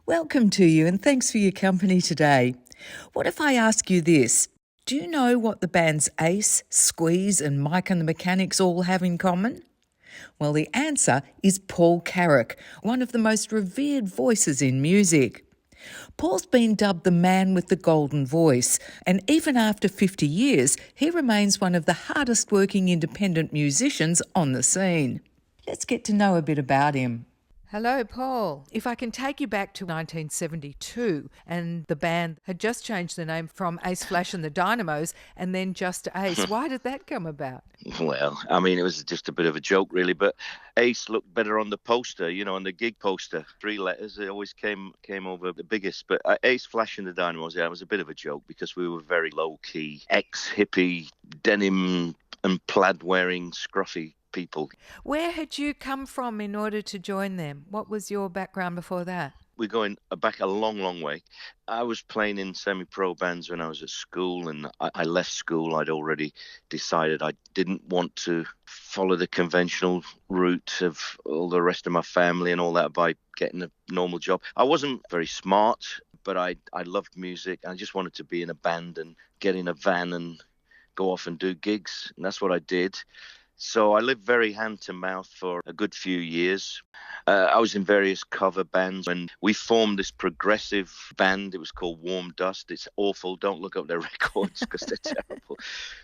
Welcome to you and thanks for your company today. What if I ask you this? Do you know what the bands Ace, Squeeze and Mike and the Mechanics all have in common? Well, the answer is Paul Carrack, one of the most revered voices in music. Paul's been dubbed the man with the golden voice, and even after 50 years, he remains one of the hardest working independent musicians on the scene. Let's get to know a bit about him. Hello, Paul. If I can take you back to 1972, and the band had just changed the name from Ace Flash and the Dynamos and then just Ace. Why did that come about? Well, I mean, it was just a bit of a joke, really, but Ace looked better on the poster, on the gig poster. 3 letters, it always came over the biggest. But Ace Flash and the Dynamos, it was a bit of a joke because we were very low-key, ex-hippie, denim and plaid-wearing, scruffy people. Where had you come from in order to join them? What was your background before that? We're going back a long, long way. I was playing in semi-pro bands when I was at school, and I left school. I'd already decided I didn't want to follow the conventional route of all the rest of my family and all that by getting a normal job. I wasn't very smart, but I loved music. I just wanted to be in a band and get in a van and go off and do gigs, and that's what I did. So I lived very hand to mouth for a good few years. I was in various cover bands and we formed this progressive band. It was called Warm Dust. It's awful. Don't look up their records because they're terrible.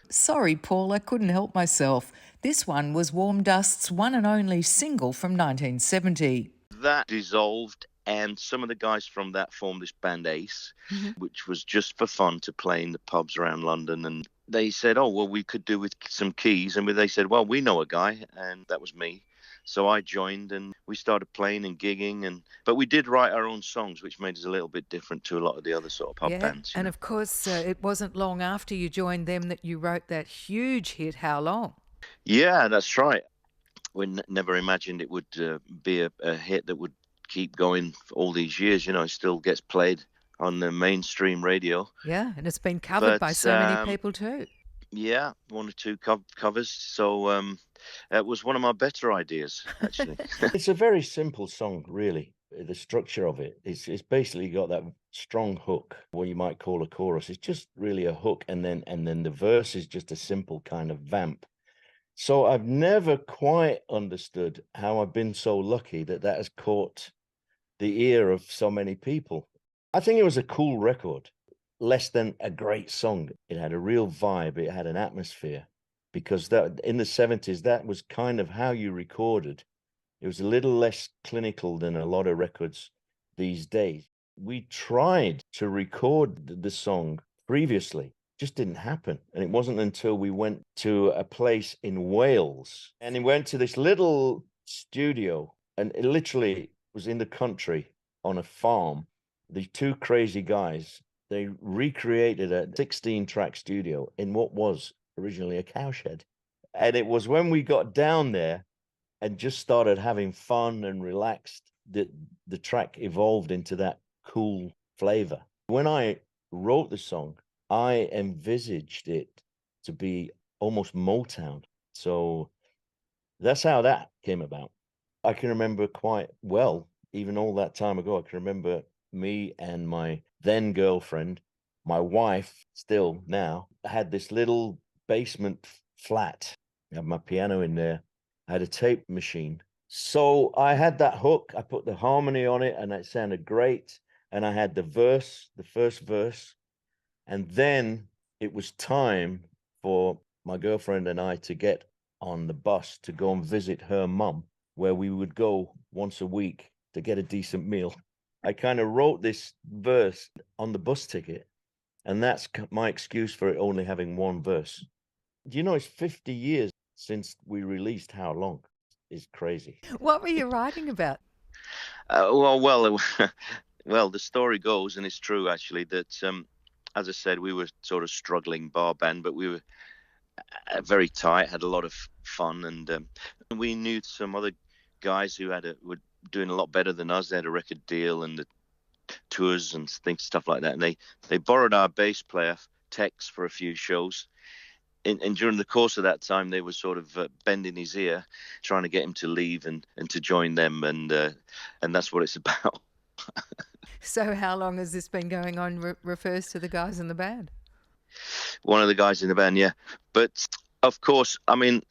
Sorry, Paul, I couldn't help myself. This one was Warm Dust's one and only single from 1970. That dissolved, and some of the guys from that formed this band Ace, which was just for fun to play in the pubs around London. And they said, oh, well, we could do with some keys. And they said, well, we know a guy, and that was me. So I joined and we started playing and gigging. But we did write our own songs, which made us a little bit different to a lot of the other sort of pub bands. And of course, it wasn't long after you joined them that you wrote that huge hit, How Long? Yeah, that's right. We never imagined it would be a hit that would keep going for all these years. It still gets played on the mainstream radio. Yeah, and it's been covered by so many people too. Yeah, 1 or 2 covers. So it was one of my better ideas, actually. It's a very simple song, really. The structure of it is basically got that strong hook, what you might call a chorus. It's just really a hook, and then the verse is just a simple kind of vamp. So I've never quite understood how I've been so lucky that has caught the ear of so many people. I think it was a cool record, less than a great song. It had a real vibe. It had an atmosphere, because that in the 70s, that was kind of how you recorded. It was a little less clinical than a lot of records these days. We tried to record the song previously. Just didn't happen. And it wasn't until we went to a place in Wales, and we went to this little studio, and it literally was in the country on a farm. These 2 crazy guys, they recreated a 16-track studio in what was originally a cowshed. And it was when we got down there and just started having fun and relaxed that the track evolved into that cool flavor. When I wrote the song, I envisaged it to be almost Motown. So that's how that came about. I can remember quite well, even all that time ago, I can remember me and my then girlfriend, my wife still now, had this little basement flat. I had my piano in there. I had a tape machine. So I had that hook. I put the harmony on it and it sounded great. And I had the first verse. And then it was time for my girlfriend and I to get on the bus to go and visit her mum, where we would go once a week to get a decent meal. I kind of wrote this verse on the bus ticket, and that's my excuse for it only having 1 verse. It's 50 years since we released How Long. It's crazy. What were you writing about? Well, the story goes, and it's true actually, that as I said, we were sort of struggling bar band, but we were very tight, had a lot of fun, and we knew some other guys who were doing a lot better than us. They had a record deal and the tours and stuff like that, and they borrowed our bass player Tex for a few shows. And during the course of that time, they were sort of bending his ear, trying to get him to leave and to join them, and that's what it's about. So how long has this been going on refers to the guys in the band? One of the guys in the band, yeah. But of course, I mean,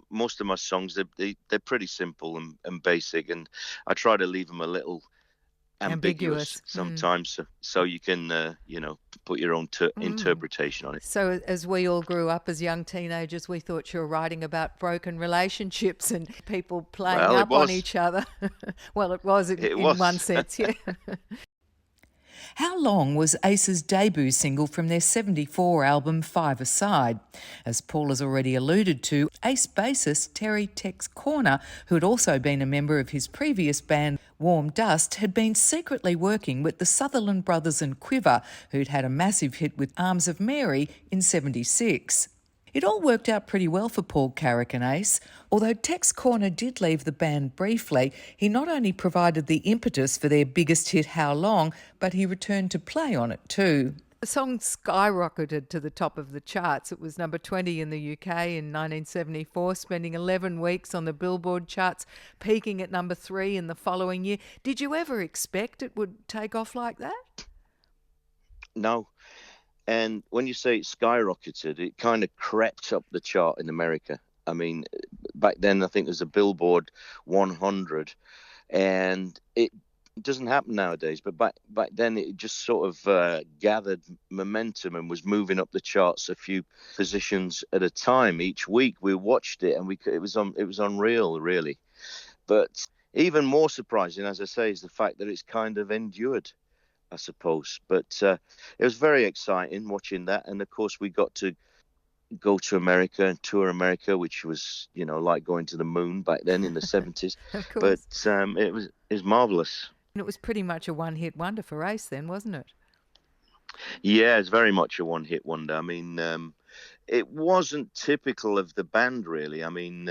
most of my songs, they're pretty simple and basic, and I try to leave them a little ambiguous sometimes, so you can put your own interpretation on it. So as we all grew up as young teenagers, we thought you were writing about broken relationships and people playing up on each other. Well, it was in one sense, yeah. How Long was Ace's debut single from their 74 album Five Aside. As Paul has already alluded to, Ace bassist Terry Tex Corner, who had also been a member of his previous band Warm Dust, had been secretly working with the Sutherland Brothers and Quiver, who'd had a massive hit with Arms of Mary in 76. It all worked out pretty well for Paul Carrack and Ace. Although Tex Corner did leave the band briefly, he not only provided the impetus for their biggest hit How Long, but he returned to play on it too. The song skyrocketed to the top of the charts. It was number 20 in the UK in 1974, spending 11 weeks on the Billboard charts, peaking at number 3 in the following year. Did you ever expect it would take off like that? No. And when you say it skyrocketed, it kind of crept up the chart in America. I mean, back then I think there's a Billboard 100, and it doesn't happen nowadays. But back then it just sort of gathered momentum and was moving up the charts a few positions at a time each week. We watched it, and it was unreal, really. But even more surprising, as I say, is the fact that it's kind of endured, I suppose. But it was very exciting watching that. And of course, we got to go to America and tour America, which was, like going to the moon back then in the 70s. Of course. But it was marvellous. And it was pretty much a one-hit wonder for Ace then, wasn't it? Yeah, it's very much a one-hit wonder. I mean, it wasn't typical of the band, really. I mean,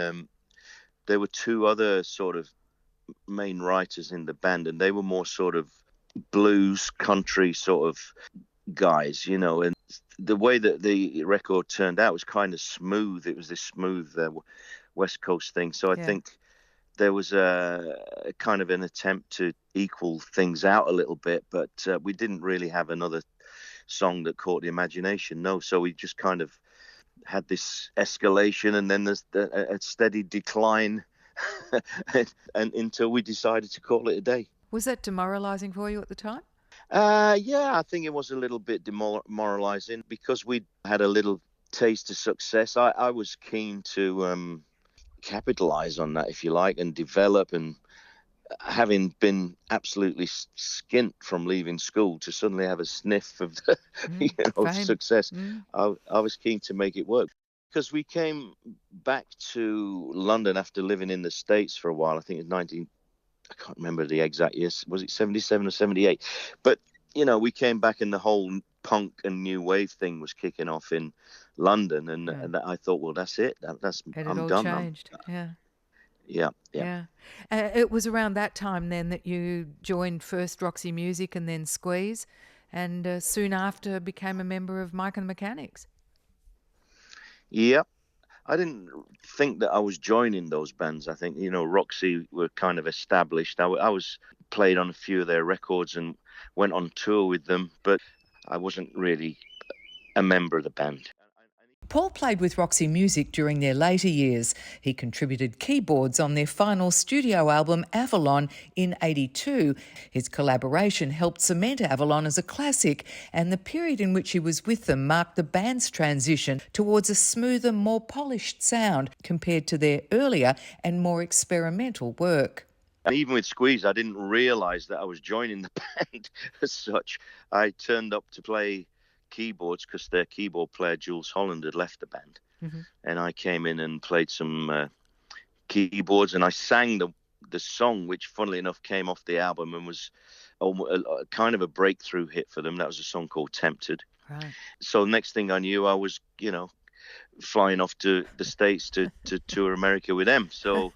there were two other sort of main writers in the band, and they were more sort of blues country sort of guys, and the way that the record turned out was kind of smooth. It was this smooth West Coast thing. So I think there was a kind of an attempt to equal things out a little bit, but we didn't really have another song that caught the imagination. No, so we just kind of had this escalation, and then there's a steady decline and until we decided to call it a day. Was that demoralising for you at the time? Yeah, I think it was a little bit demoralising because we had a little taste of success. I was keen to capitalise on that, if you like, and develop. And having been absolutely skint from leaving school to suddenly have a sniff of the success, I was keen to make it work. Because we came back to London after living in the States for a while. I think it was I can't remember the exact year. Was it 77 or 78? But, we came back and the whole punk and new wave thing was kicking off in London. And I thought, well, that's it. I'm done. Changed. Yeah. It was around that time then that you joined first Roxy Music and then Squeeze, and soon after became a member of Mike and the Mechanics. Yeah. I didn't think that I was joining those bands. I think, Roxy were kind of established. I was played on a few of their records and went on tour with them, but I wasn't really a member of the band. Paul played with Roxy Music during their later years. He contributed keyboards on their final studio album Avalon in 82. His collaboration helped cement Avalon as a classic, and the period in which he was with them marked the band's transition towards a smoother, more polished sound compared to their earlier and more experimental work. And even with Squeeze, I didn't realise that I was joining the band as such. I turned up to play keyboards because their keyboard player Jules Holland had left the band, and I came in and played some keyboards, and I sang the song, which funnily enough came off the album and was a kind of a breakthrough hit for them. That was a song called Tempted. Right. So next thing I knew, I was flying off to the States to tour America with them. So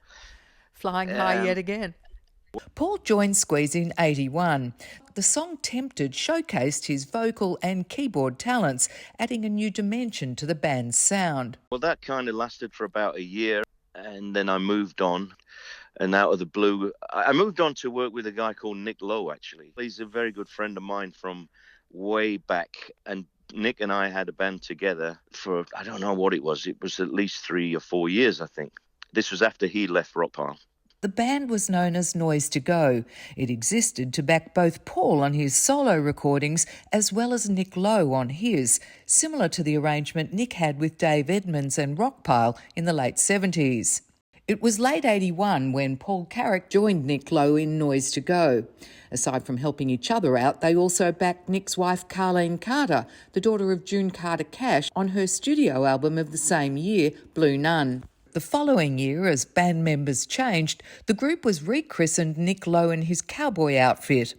flying high yet again. Paul joined Squeeze in 81. The song Tempted showcased his vocal and keyboard talents, adding a new dimension to the band's sound. Well, that kind of lasted for about a year, and then I moved on. And out of the blue, I moved on to work with a guy called Nick Lowe, actually. He's a very good friend of mine from way back. And Nick and I had a band together for, I don't know what it was. It was at least 3 or 4 years, I think. This was after he left Rockpile. The band was known as Noise to Go. It existed to back both Paul on his solo recordings as well as Nick Lowe on his, similar to the arrangement Nick had with Dave Edmunds and Rockpile in the late 70s. It was late 81 when Paul Carrack joined Nick Lowe in Noise to Go. Aside from helping each other out, they also backed Nick's wife Carleen Carter, the daughter of June Carter Cash, on her studio album of the same year, Blue Nun. The following year, as band members changed, the group was rechristened Nick Lowe and his cowboy outfit.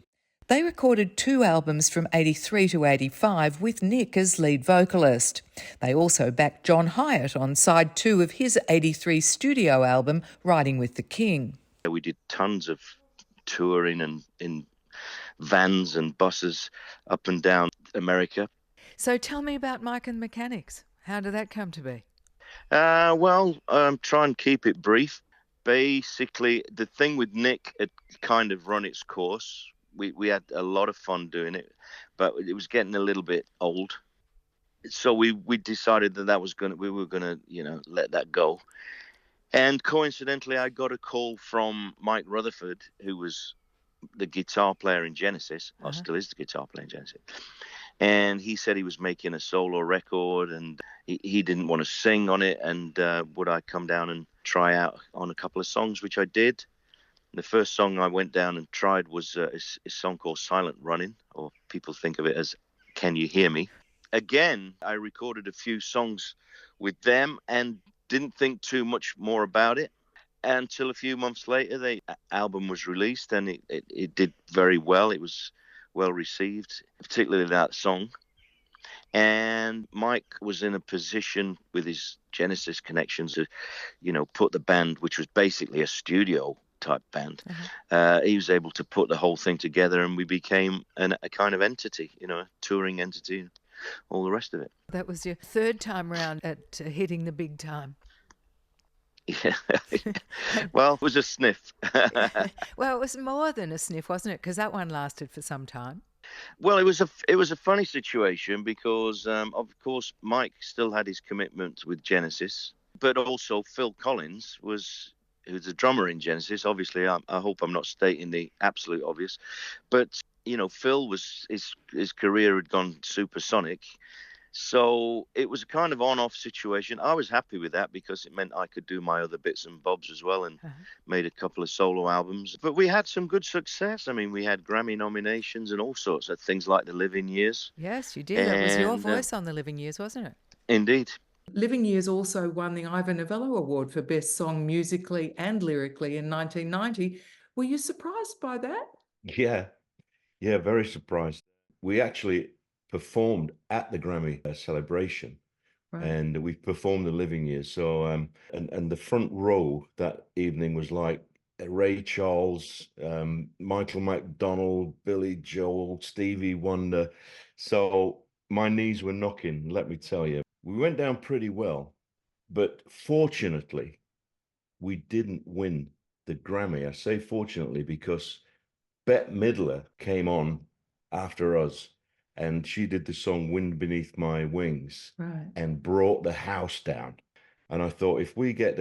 They recorded 2 albums from 83 to 85 with Nick as lead vocalist. They also backed John Hiatt on side 2 of his 83 studio album, Riding with the King. We did tons of touring and in vans and buses up and down America. So tell me about Mike and the Mechanics. How did that come to be? Try and keep it brief. Basically, the thing with Nick had kind of run its course. We had a lot of fun doing it, but it was getting a little bit old. So we decided we were gonna let that go. And coincidentally, I got a call from Mike Rutherford, who was the guitar player in Genesis, or still is the guitar player in Genesis. And he said he was making a solo record and he didn't want to sing on it. And would I come down and try out on a couple of songs, which I did. The first song I went down and tried was a song called Silent Running, or people think of it as Can You Hear Me? Again, I recorded a few songs with them and didn't think too much more about it until a few months later. The album was released and it did very well. It was well received, particularly that song. And Mike was in a position with his Genesis connections to, put the band, which was basically a studio type band. He was able to put the whole thing together and we became a kind of entity, a touring entity, all the rest of it. That was your third time round at hitting the big time. Yeah. Well, it was a sniff. Well, it was more than a sniff, wasn't it? Because that one lasted for some time. Well, it was a funny situation because, of course, Mike still had his commitment with Genesis, but also Phil Collins who's the drummer in Genesis. Obviously, I hope I'm not stating the absolute obvious, but Phil was his career had gone supersonic. So it was a kind of on-off situation. I was happy with that because it meant I could do my other bits and bobs as well and made a couple of solo albums. But we had some good success. I mean, we had Grammy nominations and all sorts of things like The Living Years. Yes, you did. That was your voice on The Living Years, wasn't it? Indeed. Living Years also won the Ivor Novello Award for Best Song musically and lyrically in 1990. Were you surprised by that? Yeah, very surprised. We actually performed at the Grammy celebration, right. And we performed The Living Years. So and the front row that evening was like Ray Charles, Michael McDonald, Billy Joel, Stevie Wonder. So my knees were knocking, let me tell you. We went down pretty well, but fortunately we didn't win the Grammy. I say fortunately because Bette Midler came on after us. And she did the song Wind Beneath My Wings, right, and brought the house down. And I thought, if we get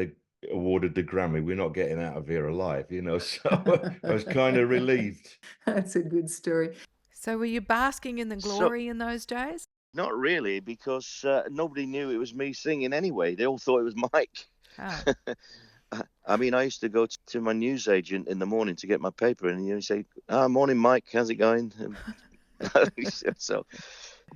awarded the Grammy, we're not getting out of here alive, So I was kind of relieved. That's a good story. So were you basking in the glory in those days? Not really, because nobody knew it was me singing anyway. They all thought it was Mike. Oh. I mean, I used to go to my newsagent in the morning to get my paper and he'd say, morning, Mike, how's it going? So,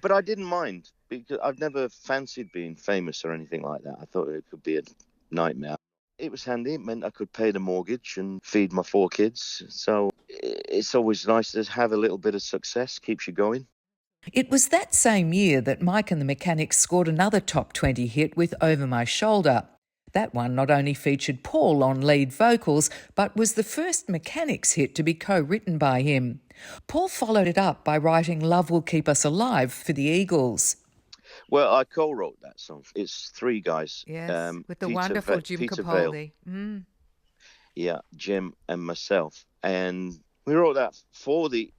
but I didn't mind because I've never fancied being famous or anything like that. I thought it could be a nightmare. It was handy. It meant I could pay the mortgage and feed my 4 kids. So it's always nice to have a little bit of success. Keeps you going. It was that same year that Mike and the Mechanics scored another top 20 hit with Over My Shoulder. That one not only featured Paul on lead vocals, but was the first Mechanics hit to be co-written by him. Paul followed it up by writing Love Will Keep Us Alive for the Eagles. Well, I co-wrote that song. It's 3 guys. Yes, with the wonderful Jim Capaldi. yeah, Jim and myself. And we wrote that for it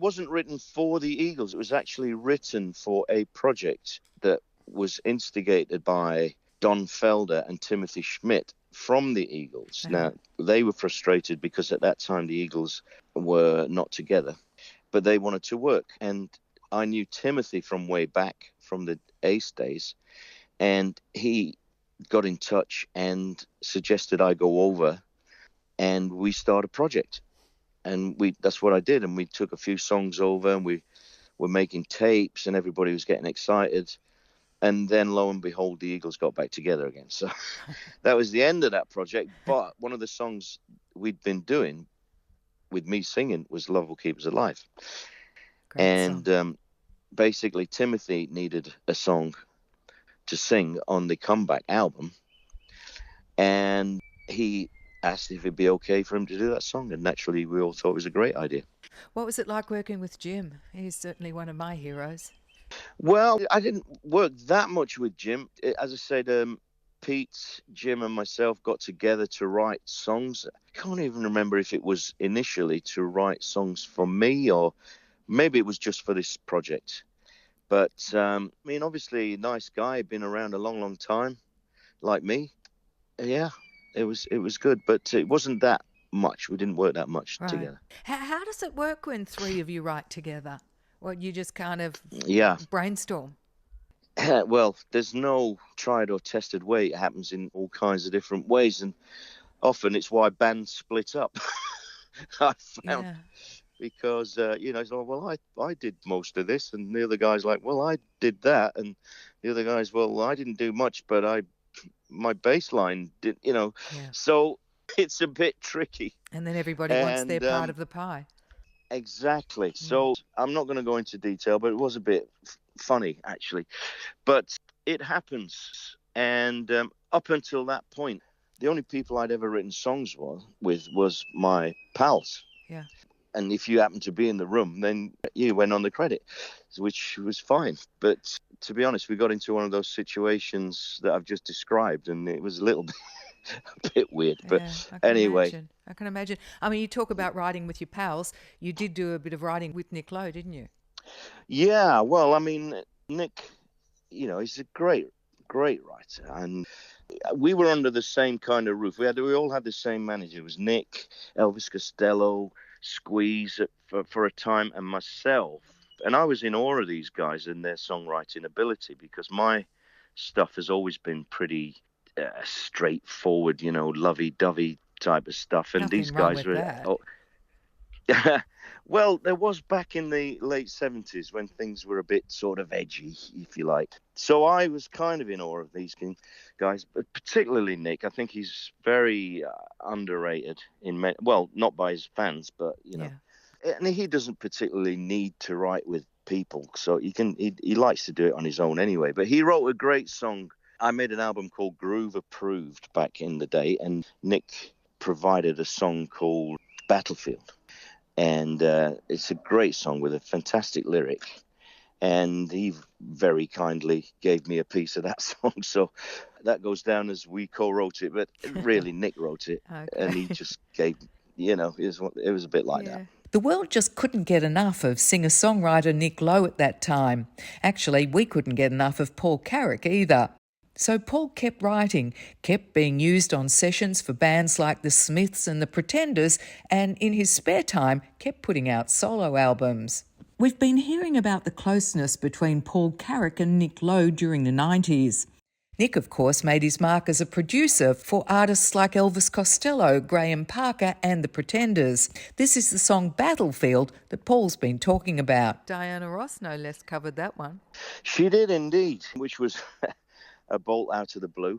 wasn't written for the Eagles. It was actually written for a project that was instigated by Don Felder and Timothy Schmidt from the Eagles. Uh-huh. Now, they were frustrated because at that time the Eagles were not together, but they wanted to work. And I knew Timothy from way back from the Ace days, and he got in touch and suggested I go over and we start a project. And that's what I did. And we took a few songs over and we were making tapes and everybody was getting excited. And then lo and behold, the Eagles got back together again. So that was the end of that project. But one of the songs we'd been doing with me singing was Love Will Keep Us Alive. Great song. And basically Timothy needed a song to sing on the comeback album. And he asked if it'd be okay for him to do that song. And naturally, we all thought it was a great idea. What was it like working with Jim? He's certainly one of my heroes. Well, I didn't work that much with Jim. As I said, Pete, Jim, and myself got together to write songs. I can't even remember if it was initially to write songs for me or maybe it was just for this project. But, I mean, obviously, nice guy, been around a long, long time, like me. Yeah, it was good, but it wasn't that much. We didn't work that much together. How does it work when three of you write together? Well, you just kind of Yeah. brainstorm. Well, there's no tried or tested way. It happens in all kinds of different ways, and often it's why bands split up. I found because it's like, well, I did most of this, and the other guy's like, well, I did that, and the other guy's, well, I didn't do much, but my bass line did, So it's a bit tricky. And then everybody wants their part of the pie. Exactly. So I'm not going to go into detail, but it was a bit funny, actually. But it happens. And up until that point, the only people I'd ever written songs with was my pals. Yeah. And if you happened to be in the room, then you went on the credit, which was fine. But to be honest, we got into one of those situations that I've just described, and it was a little bit a bit weird. But anyway. I can imagine. I mean, you talk about writing with your pals. You did do a bit of writing with Nick Lowe, didn't you? Yeah, well, I mean, Nick, he's a great writer. And we were under the same kind of roof. We all had the same manager. It was Nick, Elvis Costello, Squeeze for a time, and myself. And I was in awe of these guys and their songwriting ability because my stuff has always been pretty straightforward, lovey-dovey type of stuff. And Nothing these wrong guys with were... that. Well, there was back in the late 70s when things were a bit sort of edgy, if you like. So I was kind of in awe of these guys, but particularly Nick. I think he's very underrated not by his fans, but, and he doesn't particularly need to write with people. So he likes to do it on his own anyway. But he wrote a great song. I made an album called Groove Approved back in the day, and Nick provided a song called Battlefield. And it's a great song with a fantastic lyric. And he very kindly gave me a piece of that song. So that goes down as we co-wrote it. But really, Nick wrote it. Okay. And he just gave, it was a bit like that. The world just couldn't get enough of singer-songwriter Nick Lowe at that time. Actually, we couldn't get enough of Paul Carrack either. So Paul kept writing, kept being used on sessions for bands like the Smiths and the Pretenders, and in his spare time kept putting out solo albums. We've been hearing about the closeness between Paul Carrack and Nick Lowe during the 90s. Nick, of course, made his mark as a producer for artists like Elvis Costello, Graham Parker and the Pretenders. This is the song Battlefield that Paul's been talking about. Diana Ross, no less, covered that one. She did indeed, which was... a bolt out of the blue.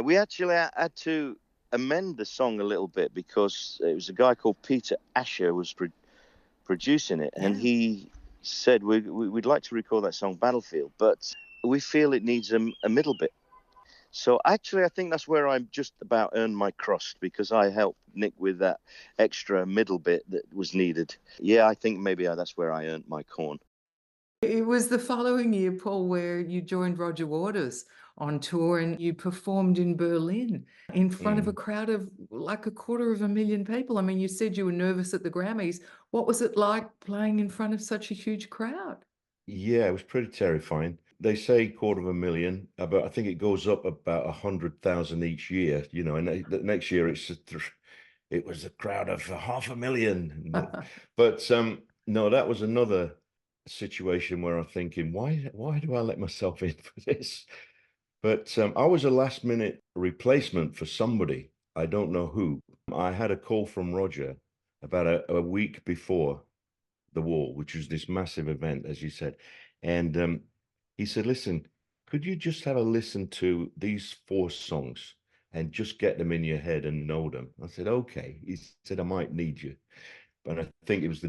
We actually had to amend the song a little bit because it was a guy called Peter Asher was producing it, and he said we'd like to record that song Battlefield, but we feel it needs a middle bit. So actually I think that's where I'm just about earned my crust, because I helped Nick with that extra middle bit that was needed. Yeah, I think maybe that's where I earned my corn. It was the following year, Paul, where you joined Roger Waters on tour and you performed in Berlin in front of a Mm. crowd of like 250,000 people. I mean, you said you were nervous at the Grammys. What was it like playing in front of such a huge crowd? Yeah, it was pretty terrifying. They say 250,000, but I think it goes up about 100,000 each year, you know, and the next year it was a crowd of 500,000. But no, that was another situation where I'm thinking, why do I let myself in for this? But I was a last minute replacement for somebody. I don't know who. I had a call from Roger about a week before the wall, which was this massive event, as you said. And he said, listen, could you just have a listen to these 4 songs and just get them in your head and know them? I said, okay. He said, I might need you. But I think it was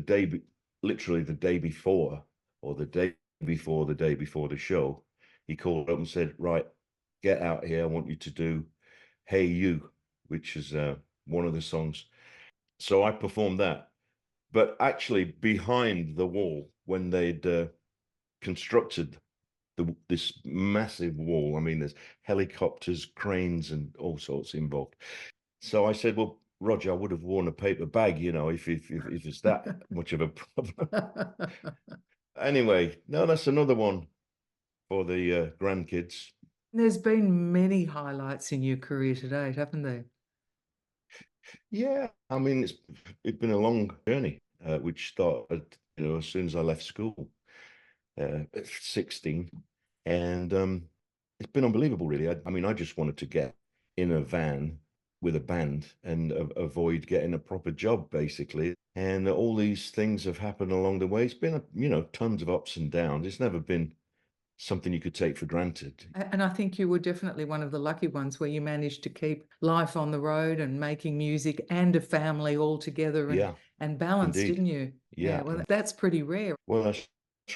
literally the day before, or the day before the day before the show, he called up and said, right, get out here. I want you to do Hey You, which is one of the songs. So I performed that. But actually, behind the wall, when they'd constructed this massive wall, I mean, there's helicopters, cranes, and all sorts involved. So I said, well, Roger, I would have worn a paper bag, you know, if it's that much of a problem. Anyway, no, that's another one for the grandkids. There's been many highlights in your career to date, haven't there? Yeah, I mean, it's been a long journey, which started, you know, as soon as I left school. At 16, and it's been unbelievable, really. I mean, I just wanted to get in a van with a band and avoid getting a proper job, basically. And all these things have happened along the way. It's been, you know, tons of ups and downs. It's never been something you could take for granted. And I think you were definitely one of the lucky ones where you managed to keep life on the road and making music and a family all together Yeah, and balanced, indeed. didn't you? Yeah, Yeah. well, that's pretty rare. Well, that's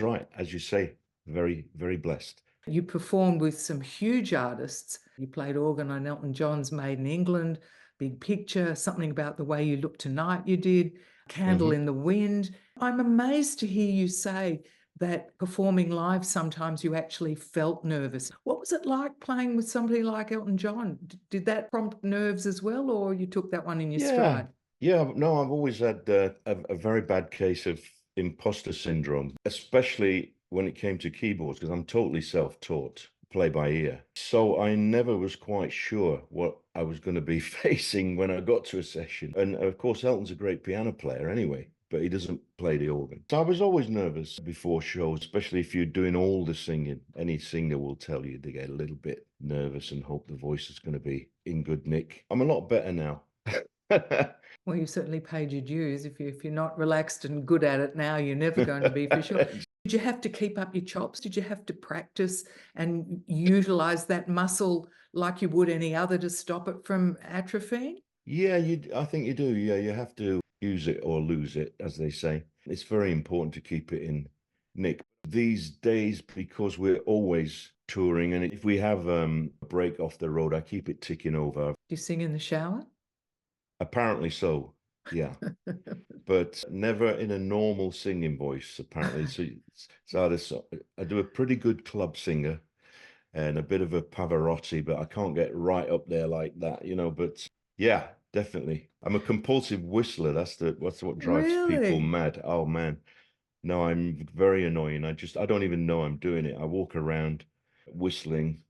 right. As you say, very, very blessed. You performed with some huge artists. You played organ on Elton John's Made in England, Big Picture, Something About the Way You Look Tonight you did, Candle in the Wind. I'm amazed to hear you say that performing live, sometimes you actually felt nervous. What was it like playing with somebody like Elton John? Did that prompt nerves as well, or you took that one in your Yeah, stride? yeah. No, I've always had a very bad case of imposter syndrome, especially when it came to keyboards, because I'm totally self-taught, play by ear. So I never was quite sure what I was going to be facing when I got to a session. And of course, Elton's a great piano player anyway, but he doesn't play the organ. So I was always nervous before shows, especially if you're doing all the singing. Any singer will tell you they get a little bit nervous and hope the voice is going to be in good nick. I'm a lot better now. Well, you certainly paid your dues. If you're not relaxed and good at it now, you're never going to be for sure. Did you have to keep up your chops? Did you have to practice and utilize that muscle like you would any other to stop it from atrophying? Yeah, I think you do. Yeah, you have to use it or lose it, as they say. It's very important to keep it in nick. These days, because we're always touring, and if we have a break off the road, I keep it ticking over. Do you sing in the shower? Apparently so, yeah. But never in a normal singing voice, apparently. I do a pretty good club singer and a bit of a Pavarotti, but I can't get right up there like that, you know. But yeah, definitely. I'm a compulsive whistler. That's what drives people Really? mad. Oh man. No, I'm very annoying. I don't even know I'm doing it. I walk around whistling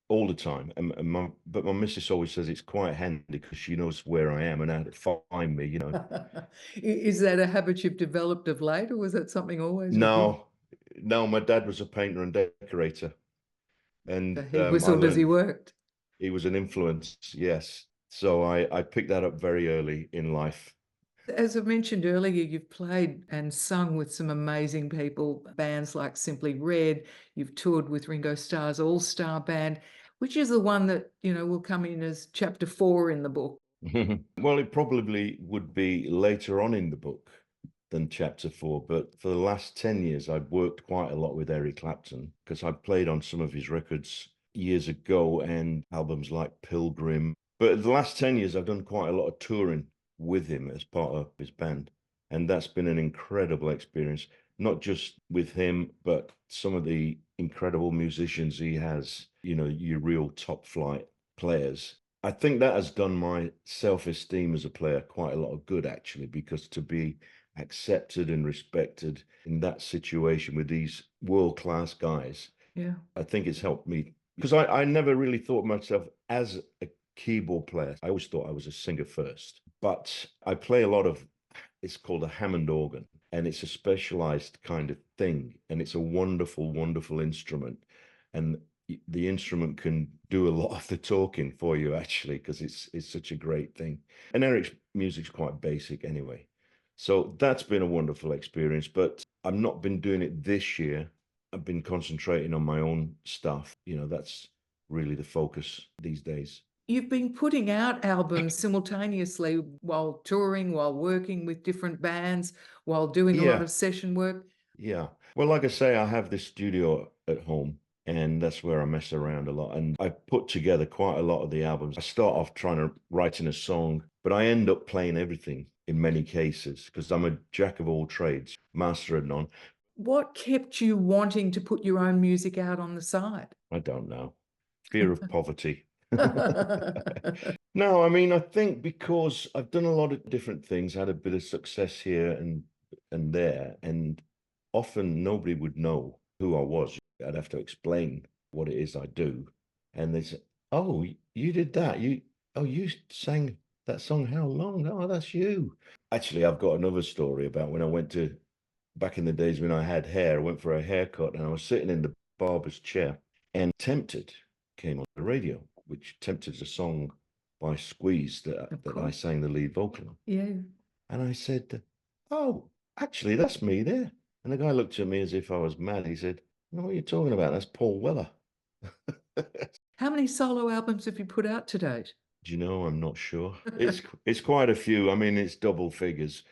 all the time. But my missus always says it's quite handy because she knows where I am and how to find me, you know. Is that a habit you've developed of late, or was that something always with you? No, no, my dad was a painter and decorator, and So he I whistled as he learned worked. he was an influence, yes. So I picked that up very early in life. As I mentioned earlier, you've played and sung with some amazing people, bands like Simply Red. You've toured with Ringo Starr's All-Star Band, which is the one that, will come in as chapter 4 in the book. Well, it probably would be later on in the book than chapter 4, but for the last 10 years, I've worked quite a lot with Eric Clapton because I played on some of his records years ago and albums like Pilgrim. But the last 10 years, I've done quite a lot of touring with him as part of his band. And that's been an incredible experience, not just with him, but some of the incredible musicians he has, you know, your real top flight players. I think that has done my self-esteem as a player quite a lot of good, actually, because to be accepted and respected in that situation with these world-class guys, Yeah. I think it's helped me, because I never really thought of myself as a keyboard player. I always thought I was a singer first, but I play a lot of, it's called a Hammond organ, and it's a specialized kind of thing, and it's a wonderful, wonderful instrument. And the instrument can do a lot of the talking for you, actually, because it's such a great thing. And Eric's music's quite basic anyway. So that's been a wonderful experience, but I've not been doing it this year. I've been concentrating on my own stuff. You know, that's really the focus these days. You've been putting out albums simultaneously while touring, while working with different bands, while doing a lot Yeah, of session work. yeah. Well, like I say, I have this studio at home, and that's where I mess around a lot. And I put together quite a lot of the albums. I start off trying to writing a song, but I end up playing everything in many cases because I'm a jack of all trades, master of none. What kept you wanting to put your own music out on the side? I don't know. Fear of poverty. No, I mean, I think because I've done a lot of different things, had a bit of success here and there, and often nobody would know who I was. I'd have to explain what it is I do, and they say, "Oh, you did that. You sang that song. How long? Oh, that's you." Actually, I've got another story about when I went to back in the days when I had hair. I went for a haircut, and I was sitting in the barber's chair, and Tempted came on the radio, which Tempted is a song by Squeeze that I sang the lead vocal on. Yeah. And I said, "Oh, actually, that's me there." And the guy looked at me as if I was mad. He said, "No, what are you talking about? That's Paul Weller." How many solo albums have you put out to date? Do you know? I'm not sure. It's quite a few. I mean, it's double figures.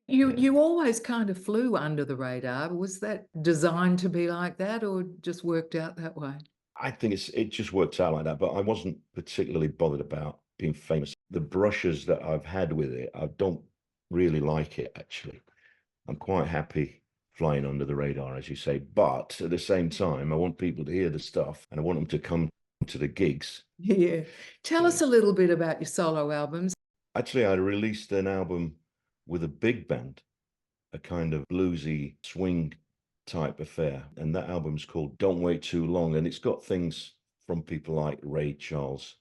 You always kind of flew under the radar. Was that designed to be like that or just worked out that way? I think it just worked out like that, but I wasn't particularly bothered about being famous. The brushes that I've had with it, I don't really like it, actually. I'm quite happy flying under the radar, as you say, but at the same time, I want people to hear the stuff and I want them to come to the gigs. Yeah. Tell us a little bit about your solo albums. Actually, I released an album with a big band, a kind of bluesy swing type affair. And that album's called Don't Wait Too Long. And it's got things from people like Ray Charles,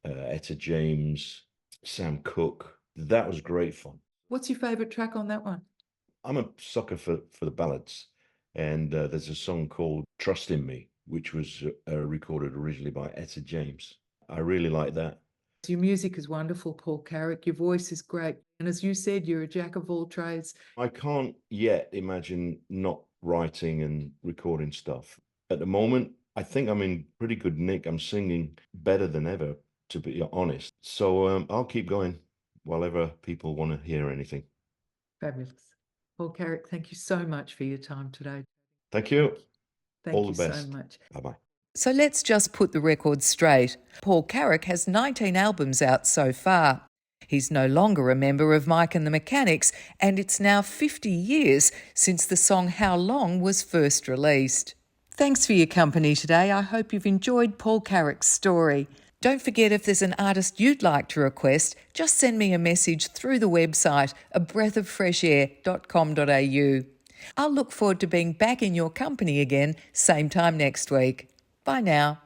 Etta James, Sam Cooke. That was great fun. What's your favourite track on that one? I'm a sucker for the ballads. And there's a song called Trust in Me, which was recorded originally by Etta James. I really like that. Your music is wonderful, Paul Carrack. Your voice is great. And as you said, you're a jack of all trades. I can't yet imagine not writing and recording stuff. At the moment, I think I'm in pretty good nick. I'm singing better than ever, to be honest. So I'll keep going while ever people want to hear anything. Fabulous. Paul Carrack, thank you so much for your time today. Thank you. Thank All you the best. so much. Bye-bye. So let's just put the record straight. Paul Carrack has 19 albums out so far. He's no longer a member of Mike and the Mechanics, and it's now 50 years since the song How Long was first released. Thanks for your company today. I hope you've enjoyed Paul Carrack's story. Don't forget, if there's an artist you'd like to request, just send me a message through the website abreathofreshair.com.au. I'll look forward to being back in your company again, same time next week. Bye now.